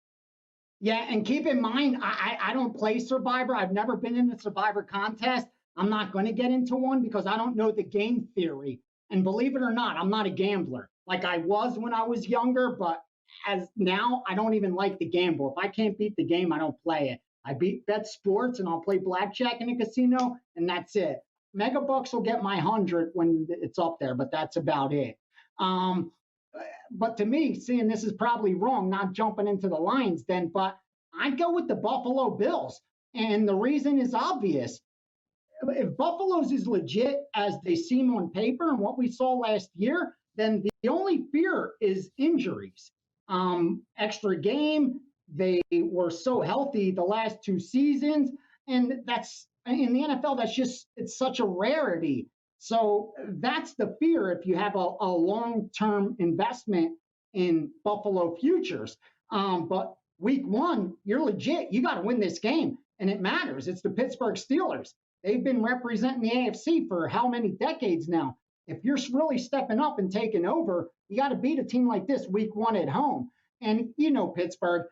Yeah, and keep in mind, I don't play Survivor. I've never been in a Survivor contest. I'm not going to get into one because I don't know the game theory. And believe it or not, I'm not a gambler. Like I was when I was younger, but as now, I don't even like to gamble. If I can't beat the game, I don't play it. I bet sports and I'll play blackjack in a casino, and that's it. Mega Bucks will get my 100 when it's up there, but that's about it. But to me, seeing this is probably wrong, not jumping into the lines then, but I'd go with the Buffalo Bills. And the reason is obvious. If Buffalo's is legit as they seem on paper and what we saw last year, then the only fear is injuries. Extra game, they were so healthy the last 2 seasons. And that's in the NFL, it's such a rarity. So that's the fear if you have a long-term investment in Buffalo futures. But week 1, you're legit. You got to win this game, and it matters. It's the Pittsburgh Steelers. They've been representing the AFC for how many decades now? If you're really stepping up and taking over, you got to beat a team like this week 1 at home. And Pittsburgh,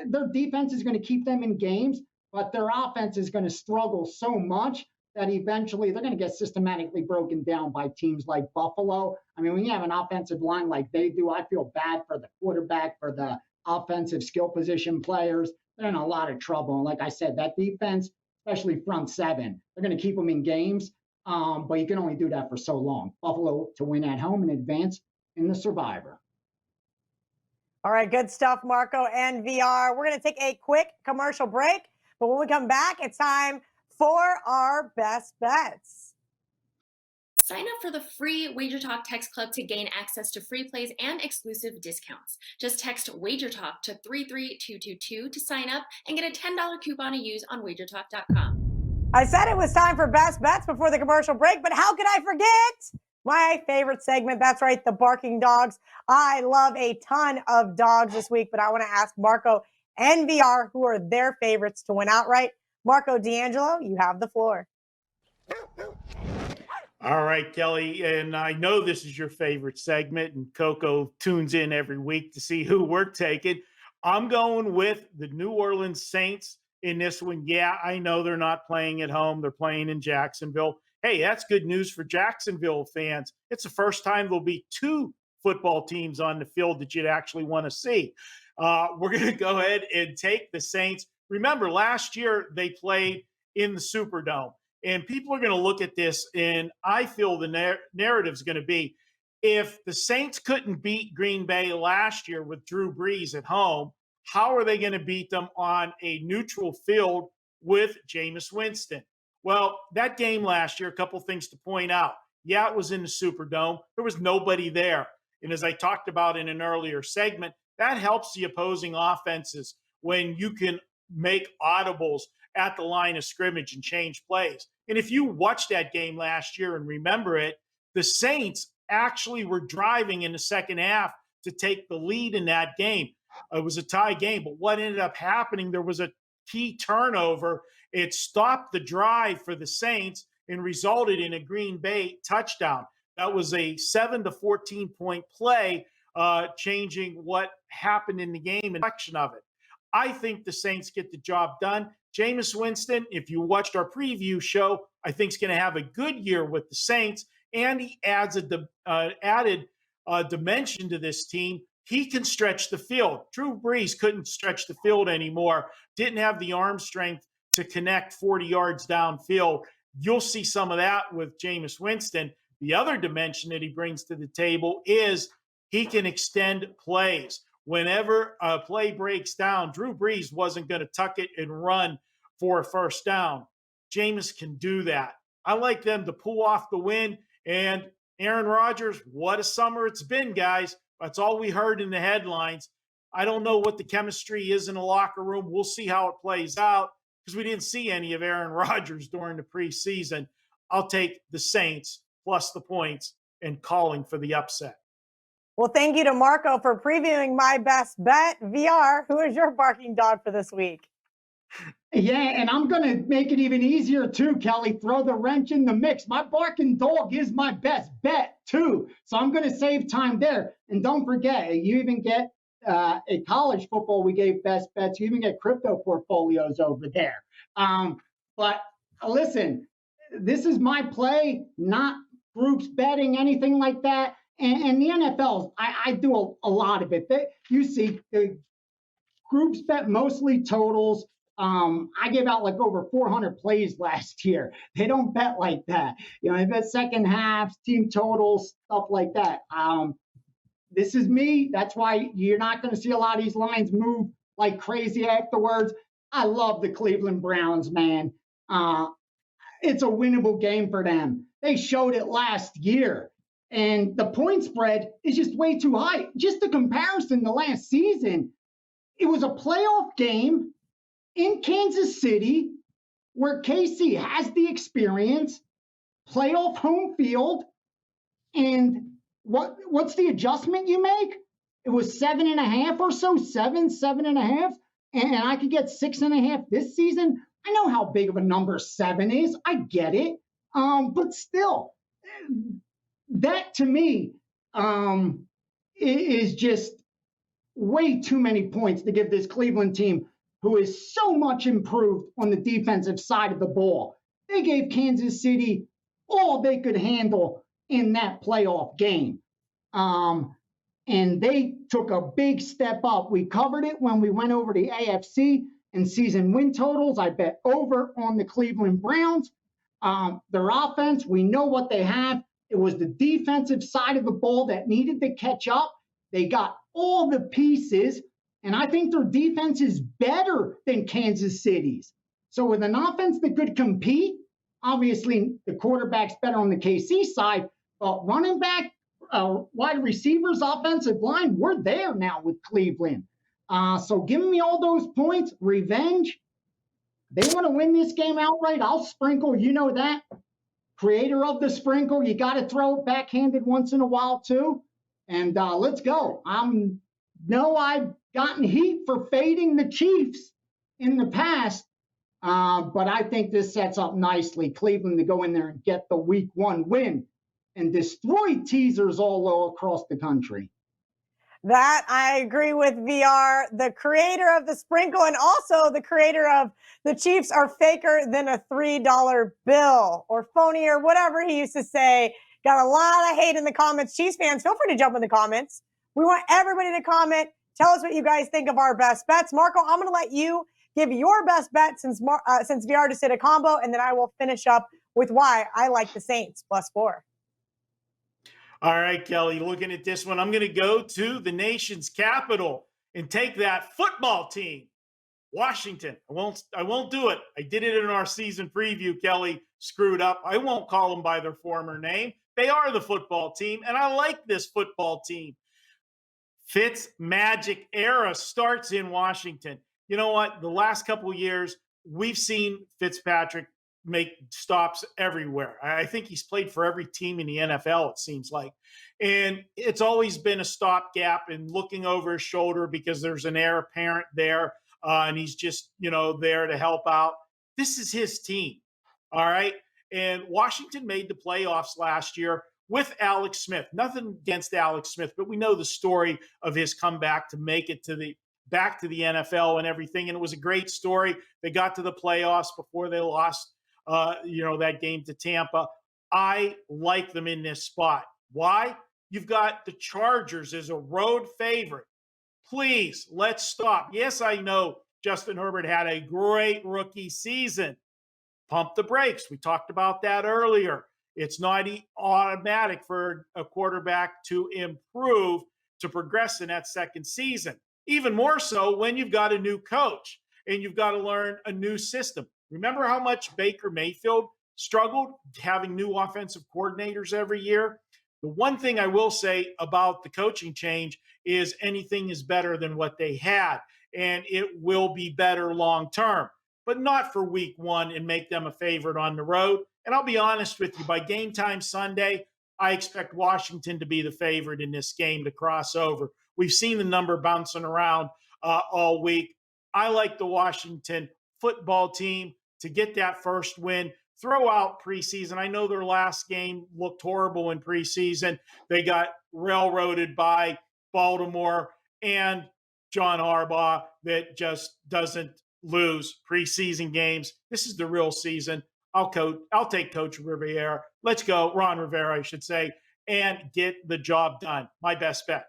their defense is going to keep them in games, but their offense is going to struggle so much that eventually they're going to get systematically broken down by teams like Buffalo. I mean, when you have an offensive line like they do, I feel bad for the quarterback, for the offensive skill position players. They're in a lot of trouble. And like I said, that defense, especially front 7, they're going to keep them in games, but you can only do that for so long. Buffalo to win at home and advance in the Survivor. All right, good stuff, Marco and VR. We're going to take a quick commercial break, but when we come back, it's time for our best bets. Sign up for the free WagerTalk text club to gain access to free plays and exclusive discounts. Just text WagerTalk to 33222 to sign up and get a $10 coupon to use on WagerTalk.com. I said it was time for best bets before the commercial break, but how could I forget my favorite segment? That's right, the barking dogs. I love a ton of dogs this week, but I want to ask Marco and VR who are their favorites to win outright. Marco D'Angelo, you have the floor. All right, Kelly, and I know this is your favorite segment, and Coco tunes in every week to see who we're taking. I'm going with the New Orleans Saints in this one. Yeah, I know they're not playing at home. They're playing in Jacksonville. Hey, that's good news for Jacksonville fans. It's the first time there'll be 2 football teams on the field that you'd actually want to see. We're going to go ahead and take the Saints. Remember, last year they played in the Superdome, and people are going to look at this, and I feel the narrative is going to be, if the Saints couldn't beat Green Bay last year with Drew Brees at home, how are they going to beat them on a neutral field with Jameis Winston? Well, that game last year, a couple things to point out. Yeah, it was in the Superdome. There was nobody there. And as I talked about in an earlier segment, that helps the opposing offenses when you can make audibles at the line of scrimmage and change plays. And if you watched that game last year and remember it, the Saints actually were driving in the second half to take the lead in that game. It was a tie game, but what ended up happening, there was a key turnover. It stopped the drive for the Saints and resulted in a Green Bay touchdown. That was a 7 to 14 point play, changing what happened in the game and direction of it. I think the Saints get the job done. Jameis Winston, if you watched our preview show, I think is going to have a good year with the Saints, and he adds added dimension to this team. He can stretch the field. Drew Brees couldn't stretch the field anymore, didn't have the arm strength to connect 40 yards downfield. You'll see some of that with Jameis Winston. The other dimension that he brings to the table is he can extend plays. Whenever a play breaks down, Drew Brees wasn't going to tuck it and run for a first down. Jameis can do that. I like them to pull off the win. And Aaron Rodgers, what a summer it's been, guys. That's all we heard in the headlines. I don't know what the chemistry is in the locker room. We'll see how it plays out because we didn't see any of Aaron Rodgers during the preseason. I'll take the Saints plus the points and calling for the upset. Well, thank you to Marco for previewing my best bet. VR, who is your barking dog for this week? Yeah, and I'm going to make it even easier too, Kelly. Throw the wrench in the mix. My barking dog is my best bet too. So I'm going to save time there. And don't forget, you even get a college football, we gave best bets. You even get crypto portfolios over there. But listen, this is my play, not groups betting, anything like that. And the NFL, I do a lot of it. You see, the groups bet mostly totals. I gave out like over 400 plays last year. They don't bet like that. They bet second halves, team totals, stuff like that. This is me. That's why you're not going to see a lot of these lines move like crazy afterwards. I love the Cleveland Browns, man. It's a winnable game for them. They showed it last year. And the point spread is just way too high. Just the comparison to last season, it was a playoff game in Kansas City where KC has the experience, playoff home field, and what's the adjustment you make? It was 7.5 or so, 7.5, and I could get 6.5 this season. I know how big of a number 7 is. I get it. But still, that to me is just way too many points to give this Cleveland team, who is so much improved on the defensive side of the ball. They gave Kansas City all they could handle in that playoff game. And they took a big step up. We covered it when we went over the AFC and season win totals. I bet over on the Cleveland Browns. Their offense, we know what they have. It was the defensive side of the ball that needed to catch up. They got all the pieces, and I think their defense is better than Kansas City's. So with an offense that could compete, obviously the quarterback's better on the KC side, but running back, wide receivers, offensive line, we're there now with Cleveland. So giving me all those points, revenge. They want to win this game outright. I'll sprinkle, you know that. Creator of the sprinkle, you got to throw it backhanded once in a while too. And let's go. I've gotten heat for fading the Chiefs in the past, but I think this sets up nicely. Cleveland to go in there and get the week 1 win and destroy teasers all across the country. That I agree with VR, the creator of the sprinkle, and also the creator of the Chiefs are faker than a $3 bill or phony or whatever he used to say. Got a lot of hate in the comments. Chiefs fans, feel free to jump in the comments. We want everybody to comment. Tell us what you guys think of our best bets. Marco, I'm going to let you give your best bet since VR just did a combo, and then I will finish up with why I like the Saints +4. All right, Kelly, looking at this one, I'm going to go to the nation's capital and take that football team, Washington. I won't do it. I did it in our season preview, Kelly. Screwed up. I won't call them by their former name. They are the football team, and I like this football team. Fitz magic era starts in Washington. You know what? The last couple of years, we've seen Fitzpatrick make stops everywhere. I think he's played for every team in the NFL, it seems like. And it's always been a stopgap and looking over his shoulder because there's an heir apparent there, and he's just, there to help out. This is his team, all right? And Washington made the playoffs last year with Alex Smith. Nothing against Alex Smith, but we know the story of his comeback to make it back to the NFL and everything. And it was a great story. They got to the playoffs before they lost that game to Tampa. I like them in this spot. Why? You've got the Chargers as a road favorite. Please, let's stop. Yes, I know Justin Herbert had a great rookie season. Pump the brakes. We talked about that earlier. It's not automatic for a quarterback to improve, to progress in that second season. Even more so when you've got a new coach and you've got to learn a new system. Remember how much Baker Mayfield struggled having new offensive coordinators every year? The one thing I will say about the coaching change is anything is better than what they had, and it will be better long term, but not for week one and make them a favorite on the road. And I'll be honest with you, by game time Sunday, I expect Washington to be the favorite in this game to cross over. We've seen the number bouncing around all week. I like the Washington football team to get that first win. Throw out preseason. I know their last game looked horrible in preseason. They got railroaded by Baltimore and John Harbaugh that just doesn't lose preseason games. This is the real season. I'll take Coach Rivera. Let's go, Ron Rivera, I should say, and get the job done. My best bet,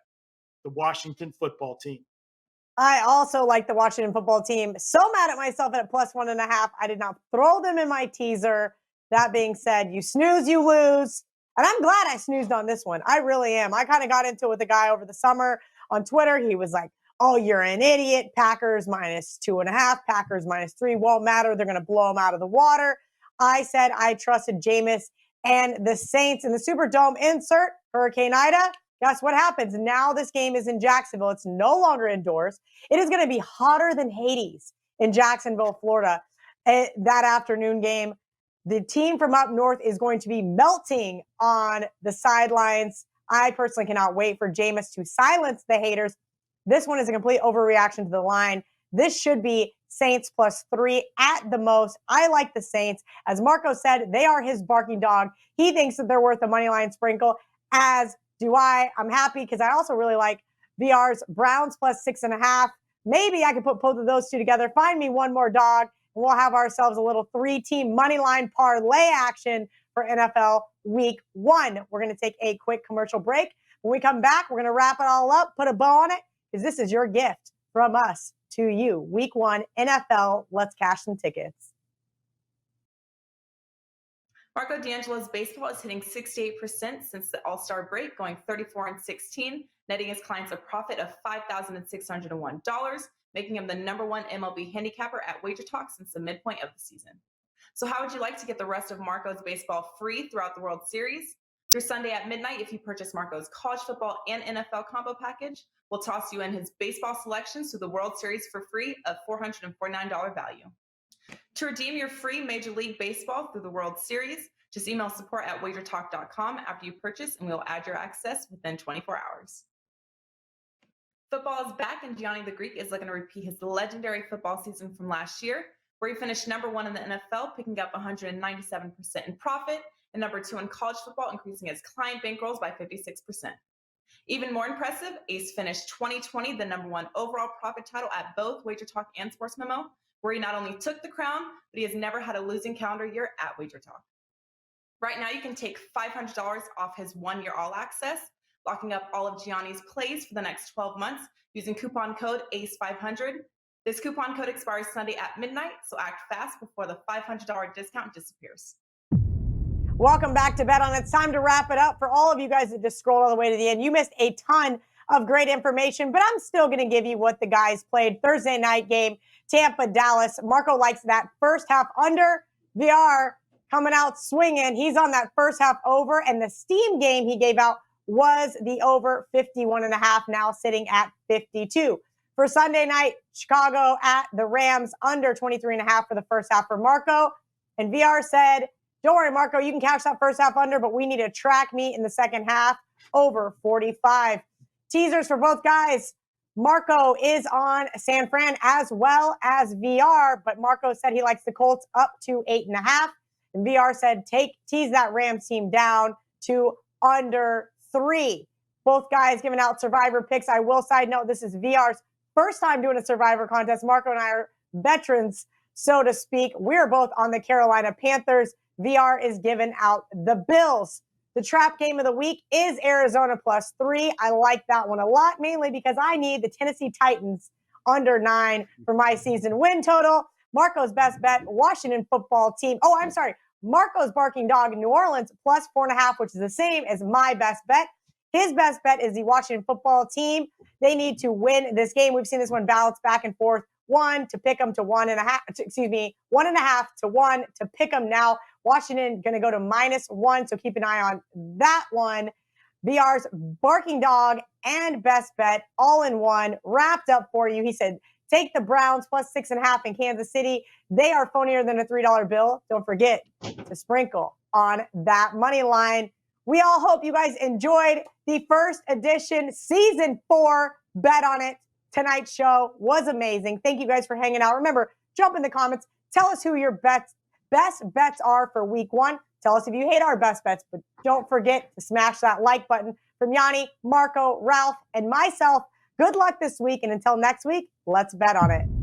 the Washington football team. I also like the Washington football team. So mad at myself at +1.5. I did not throw them in my teaser. That being said, you snooze, you lose. And I'm glad I snoozed on this one. I really am. I kind of got into it with a guy over the summer on Twitter. He was like, oh, you're an idiot. Packers -2.5. Packers -3. Won't matter. They're going to blow them out of the water. I said I trusted Jameis and the Saints in the Superdome. Insert Hurricane Ida. Guess what happens? Now this game is in Jacksonville. It's no longer indoors. It is going to be hotter than Hades in Jacksonville, Florida. That afternoon game, the team from up north is going to be melting on the sidelines. I personally cannot wait for Jameis to silence the haters. This one is a complete overreaction to the line. This should be Saints +3 at the most. I like the Saints. As Marco said, they are his barking dog. He thinks that they're worth a money line sprinkle, as do I. I'm happy because I also really like VR's Browns +6.5. Maybe I could put both of those two together. Find me one more dog, and we'll have ourselves a little 3-team money line parlay action for NFL Week 1. We're going to take a quick commercial break. When we come back, we're going to wrap it all up, put a bow on it, because this is your gift from us to you. Week 1 NFL. Let's cash some tickets. Marco D'Angelo's baseball is hitting 68% since the All-Star break, going 34-16, netting his clients a profit of $5,601, making him the #1 MLB handicapper at WagerTalk since the midpoint of the season. So how would you like to get the rest of Marco's baseball free throughout the World Series? Through Sunday at midnight, if you purchase Marco's college football and NFL combo package, we'll toss you in his baseball selections through the World Series for free, a $449 value. To redeem your free Major League Baseball through the World Series, just email support@wagertalk.com after you purchase, and we'll add your access within 24 hours. Football is back, and Gianni the Greek is looking to repeat his legendary football season from last year, where he finished #1 in the NFL, picking up 197% in profit, and #2 in college football, increasing his client bankrolls by 56%. Even more impressive, Ace finished 2020 the #1 overall profit title at both WagerTalk and Sports Memo, where he not only took the crown, but he has never had a losing calendar year at WagerTalk. Right now, you can take $500 off his 1-year all access, locking up all of Gianni's plays for the next 12 months using coupon code ACE500. This coupon code expires Sunday at midnight, so act fast before the $500 discount disappears. Welcome back to Bet On. It's time to wrap it up. For all of you guys that just scrolled all the way to the end, you missed a ton of great information, but I'm still going to give you what the guys played. Thursday night game, Tampa, Dallas. Marco likes that first half under. VR coming out swinging. He's on that first half over, and the steam game he gave out was the over 51.5, now sitting at 52. For Sunday night, Chicago at the Rams, under 23.5 for the first half for Marco. And VR said, don't worry, Marco, you can cash that first half under, but we need a track meet in the second half, over 45. Teasers for both guys. Marco is on San Fran as well as VR, but Marco said he likes the Colts up to 8.5. And VR said, tease that Rams team down to under 3. Both guys giving out Survivor picks. I will side note, this is VR's first time doing a Survivor contest. Marco and I are veterans, so to speak. We're both on the Carolina Panthers. VR is giving out the Bills. The trap game of the week is Arizona +3. I like that one a lot, mainly because I need the Tennessee Titans under 9 for my season win total. Marco's best bet, Washington football team. Oh, I'm sorry. Marco's barking dog, New Orleans +4.5, which is the same as my best bet. His best bet is the Washington football team. They need to win this game. We've seen this one bounce back and forth 1 to pick them to 1.5. Excuse me, 1.5 to 1 to pick them now. Washington going to go to -1, so keep an eye on that one. VR's Barking Dog and Best Bet all in one wrapped up for you. He said, take the Browns plus 6.5 in Kansas City. They are phonier than a $3 bill. Don't forget to sprinkle on that money line. We all hope you guys enjoyed the first edition, season 4 Bet on It. Tonight's show was amazing. Thank you guys for hanging out. Remember, jump in the comments. Tell us who your best bets are for week 1. Tell us if you hate our best bets, but don't forget to smash that like button. From Gianni, Marco, Ralph, and myself, good luck this week. And until next week, let's bet on it.